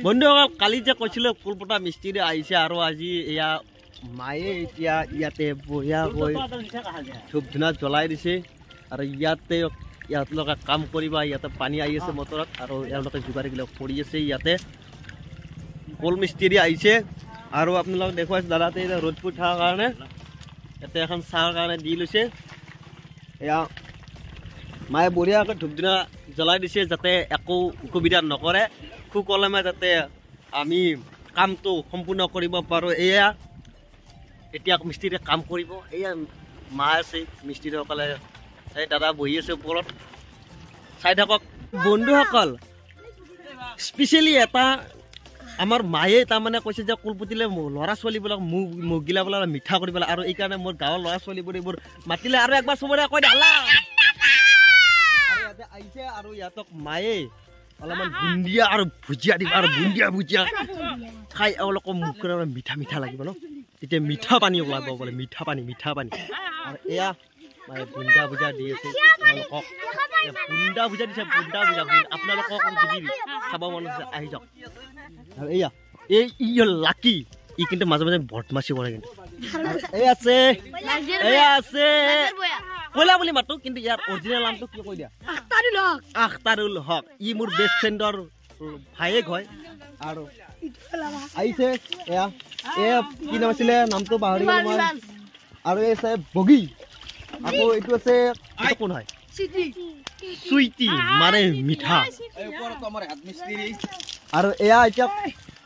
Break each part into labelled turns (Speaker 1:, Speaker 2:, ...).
Speaker 1: বন্ধুসকল কালি যে কৈছিলে কুলপটা মিস্ত্ৰী আহিছে আৰু আজি এয়া মায়ে এতিয়া ইয়াতে বঢ়িয়াকৈ ধূপ ধূনা জ্বলাই দিছে আৰু ইয়াতে কাম কৰিবা ইয়াতে পানী আহি আছে মটৰত আৰু এওঁলোকে যোগাৰবিলাক কৰি আছে ইয়াতে কল মিস্ত্ৰী আহিছে আৰু আপোনালোক দেখুৱাইছে দাদাতে ৰ'দ পুৰি থকাৰ কাৰণে ইয়াতে এখন চাহৰ কাৰণে দি লৈছে এয়া মায়ে বঢ়িয়াকৈ ধূপ ধূনা জ্বলাই দিছে যাতে একো অসুবিধা নকৰে সুকলমে যাতে আমি কামটো সম্পূৰ্ণ কৰিব পাৰোঁ এয়া এতিয়া মিস্ত্ৰীয়ে কাম কৰিব এয়া মা আছে মিস্ত্ৰীসকলে এই দাদা বহি আছে ওপৰত চাই থাকক বন্ধুসকল স্পেচিয়েলি এটা আমাৰ মায়ে তাৰমানে কৈছে যে কুল পুতিলে ল'ৰা ছোৱালীবিলাক মুখ গিলাবলৈ মিঠা কৰিব লাগে আৰু এইকাৰণে মোৰ গাঁৱৰ ল'ৰা ছোৱালীবোৰ এইবোৰ মাতিলে আৰু একবাৰ চবৰে কৈ হাল্লা আৰু ইয়াতে আহিছে আৰু ইহঁতক মায়ে অলপমান বুন্দিয়া আৰু ভুজিয়া দিব আৰু বুন্দিয়া ভুজিয়া খাই এওঁলোকৰ মুখখন মিঠা মিঠা লাগিব ন তেতিয়া মিঠা পানী ওলাব বোলে মিঠা পানী আৰু এয়া মানে বুন্দা ভুজা দি আছে তেওঁলোকক বুন্দা ভুজা দিছে বুন্দা ভুজা আপোনালোকক যদি খাব মন আছে আহি যাওক আৰু এয়া এই লাকি ই কিন্তু মাজে মাজে বদমাচি কৰে কিন্তু এয়া আছে কয়লা বুলি মাতো কিন্তু ইয়াৰ অৰিজিনেল নামটো কি কৈ দিয়া আখতাৰুল হক ই মোৰ বেষ্ট ফ্ৰেণ্ডৰ ভায়েক হয় আৰু আহিছে এয়া কি নাম আছিলে নামটো পাহৰি গ'লো মই আৰু এই আছে বগী আকৌ এইটো আছে কোন হয় চুইটি মানে মিঠা আৰু এয়া এতিয়া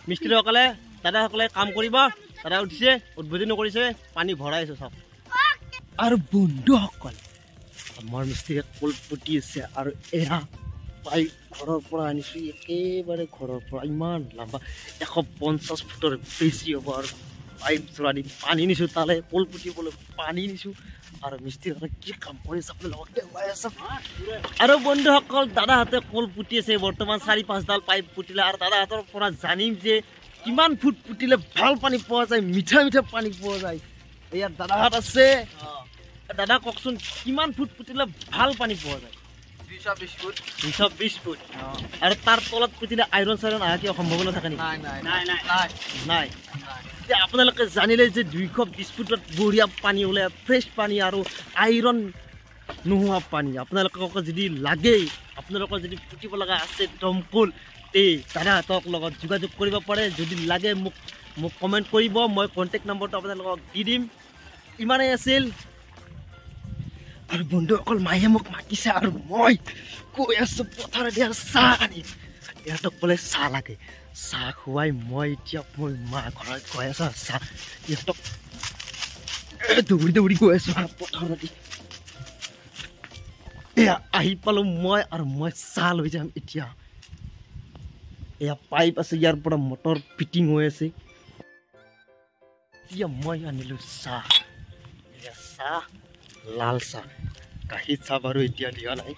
Speaker 1: মিস্ত্ৰীসকলে দাদাসকলে কাম কৰিব দাদা উঠিছে উদ্বোধন কৰিছে পানী ভৰাইছে চব আৰু বন্ধুসকল আমাৰ মিস্ত্ৰীয়ে কল পুতি আছে আৰু এয়া পাইপ ঘৰৰ পৰা আনিছোঁ একেবাৰে ঘৰৰ পৰা ইমান লম্বা 150 ফুটৰ বেছি হ'ব আৰু পাইপ যোৰা দি পানী নিছোঁ তালৈ কল পুতিবলৈ পানী নিছোঁ আৰু মিস্ত্ৰীসকলে কি কাম কৰিছে আপোনালোকক দেখুৱাই আছে আৰু বন্ধুসকল দাদাহঁতে কল পুতি আছে বৰ্তমান 4-5ডাল পাইপ পুতিলে আৰু দাদাহঁতৰ পৰা জানিম যে কিমান ফুট পুতিলে ভাল পানী পোৱা যায় মিঠা মিঠা পানী পোৱা যায় ইয়াত দাদাহঁত আছে দাদা কওকচোন কিমান ফুট পুতিলে ভাল পানী পোৱা যায় 220 ফুট আৰু তাৰ তলত পুতিলে আইৰণ চাইৰণ অহা কিয় সম্ভাৱনা থাকে নেকি নাই এতিয়া আপোনালোকে জানিলে যে 220 ফুটত বঢ়িয়া পানী ওলায় ফ্ৰেছ পানী আৰু আইৰণ নোহোৱা পানী আপোনালোকক যদি লাগে আপোনালোকৰ যদি পুতিব লগা আছে দমকল এই দাদাহঁতক লগত যোগাযোগ কৰিব পাৰে যদি লাগে মোক কমেণ্ট কৰিব মই কণ্টেক্ট নম্বৰটো আপোনালোকক দি দিম ইমানেই আছিল আৰু বন্ধুসকল মায়ে মোক মাতিছে আৰু মই কৈ আছোঁ পথাৰেদি আৰু চাহ আনি ইহঁতক বোলে চাহ লাগে চাহ খুৱাই মই এতিয়া মোৰ মা ঘৰত গৈ আছোঁ চাহ ইহঁতক দৌৰি দৌৰি গৈ আছোঁ পথাৰেদি এয়া আহি পালোঁ মই চাহ লৈ যাম এতিয়া এয়া পাইপ আছে ইয়াৰ পৰা মটৰ ফিটিং হৈ আছে এতিয়া মই আনিলোঁ চাহ এয়া চাহ লাল চাহ গাখীৰ চাহ বাৰু এতিয়া দিয়া নাই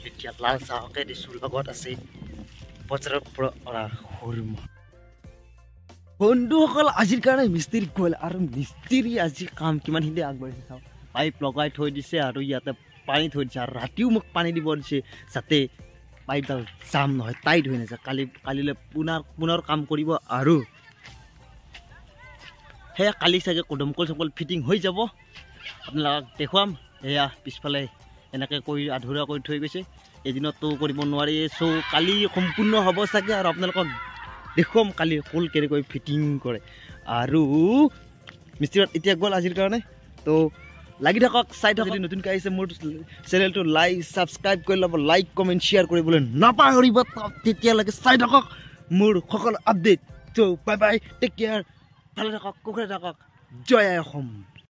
Speaker 1: এতিয়া লাল চাহকে দিছোঁ লগত আছে বজাৰৰ পৰা অনা সুৰমা বন্ধুসকল আজিৰ কাৰণে মিস্ত্ৰী গ'ল আৰু মিস্ত্ৰী আজি কাম কিমানখিনি আগবাঢ়িছে চাওঁ পাইপ লগাই থৈ দিছে আৰু ইয়াতে পানী থৈ দিছে আৰু ৰাতিও মোক পানী দিব দিছে যাতে পাইপডাল জাম নহয় টাইট হৈ নাযায় কালিলৈ পুনৰ কাম কৰিব আৰু সেয়া কালি চাগে দমকল চমকল ফিটিং হৈ যাব আপোনালোকক দেখুৱাম এয়া পিছফালে এনেকৈ কৰি আধৰুৱা কৰি থৈ গৈছে এদিনতো কৰিব নোৱাৰি চ' কালি সম্পূৰ্ণ হ'ব চাগে আৰু আপোনালোকক দেখুৱাম কালি কল কেনেকৈ ফিটিং কৰে আৰু মিস্ত্ৰীত এতিয়া গ'ল আজিৰ কাৰণে তো লাগি থাকক চাই থাকক যদি নতুনকৈ আহিছে মোৰ চেনেলটো ছাবস্ক্ৰাইব কৰি ল'ব লাইক কমেণ্ট শ্বেয়াৰ কৰিবলৈ নাপাহৰিব তেতিয়ালৈকে চাই থাকক মোৰ সকলো আপডেট চ' বাই বাই টেক কেয়াৰ ভালে থাকক কুশলে থাকক জয় আই অসম